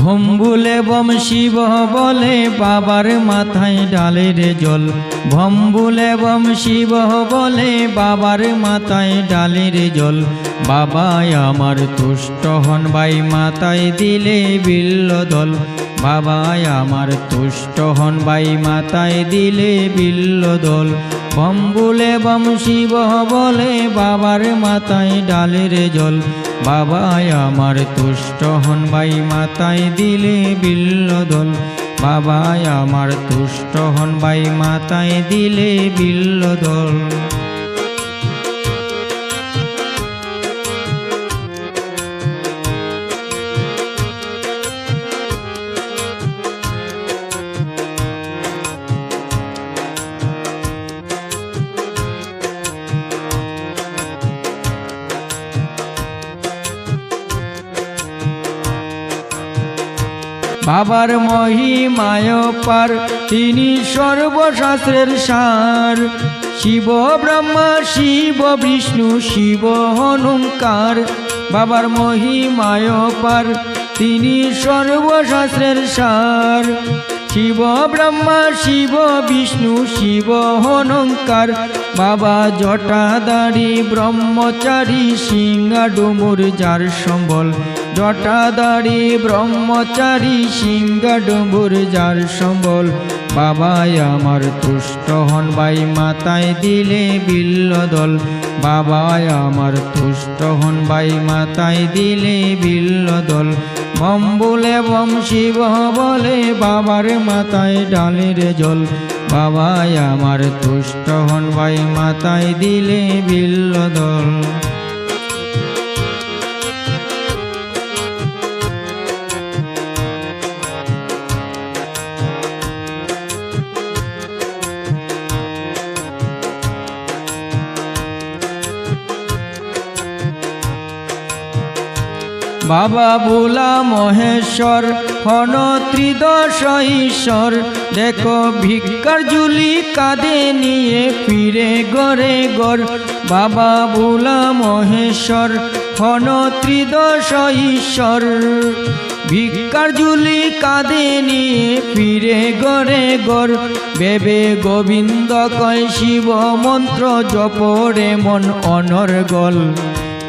ভম্বুলে bomb Shiva বলে বাবার মাথায় ডালে রে জল। ভম্বুলে বম শিব বলে বাবার মাথায় ডালে রে জল। বাবাই আমার তুষ্ট হন ভাই মাথায় দিলে বিল্ল দল। বাবাই আমার তুষ্ট হন ভাই মাথায় দিলে বিল্ল দল। ভম্বুলে বম শিব বলে বাবার মাথায় ডালে রে জল। বাবাই আমার তুষ্ট হন ভাই মাথায় দিলে বিল্ল দল। বাবাই আমার তুষ্ট হন ভাই মাথায় দিলে বিল্ল দল। বাবার মহিমায় পার, তিনি সর্বশাস্ত্রের সার। শিব ব্রহ্মা শিব বিষ্ণু শিব হনুমান। বাবার মহিমায় পার, তিনি সর্বশাস্ত্রের সার। শিব ব্রহ্মা শিব বিষ্ণু শিব হনুমান। বাবা জটাধারী ব্রহ্মচারী সিংহা ডুমুর যার সম্বল। জটাধারী ব্রহ্মচারী সিংহা ডুমুর যার সম্বল। বাবাই আমার তুষ্ট হন ভাই মাথায় দিলে বিল্ল দল। বাবাই আমার তুষ্ট হন ভাই মাথায় দিলে বিল্ল দল। ভম্বুলে বম শিব বলে বাবার মাথায় ডালে রে জল। বাবাই আমার তুষ্ট হন ভাই মাথায় দিলে বিল্ল দল। বাবা ভোলা মহেশ্বর হন ত্রিদশ ঈশ্বর। দেখো ভিক্ষার ঝুলি কাঁধে নিয়ে ফিরে গড়ে গড়। বাবা ভোলা মহেশ্বর হন ত্রিদশ ঈশ্বর। ভিক্ষার ঝুলি কাঁধে নিয়ে ফিরে গড়ে গড়। বেবে গোবিন্দ কয় শিব মন্ত্র জপরে মন অনর্গল।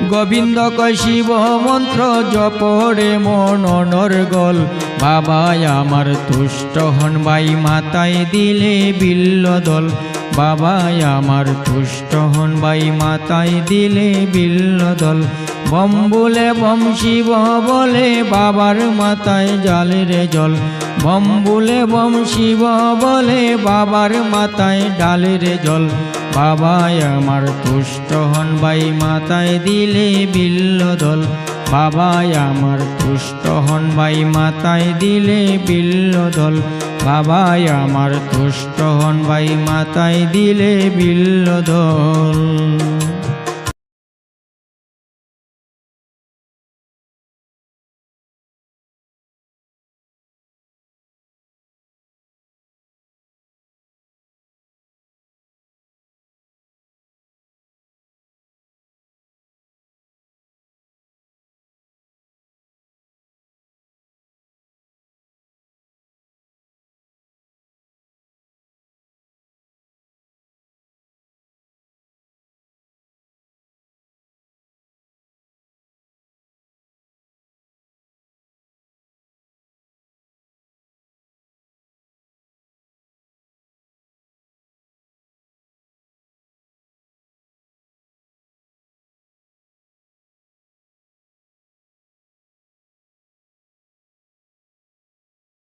গোবিন্দ কয় শিব মন্ত্র জপরে মন অনর্গল। বাবাই আমার তুষ্ট হন ভাই মাথায় দিলে বিল্ল দল। বাবাই আমার তুষ্ট হন ভাই মাথায় দিলে বিল্ল দল। ভম্বুলে বম শিব বলে বাবার মাথায় ডালে রে জল। ভম্বুলে বম শিব বলে বাবার মাথায় ডালে রে জল। বাবাই আমার তুষ্ট হন ভাই মাথায় দিলে বিল্ল দল। বাবাই আমার তুষ্ট হন ভাই মাথায় দিলে বিল্ল দল। বাবাই আমার তুষ্ট হন ভাই মাথায় দিলে বিল্ল দল।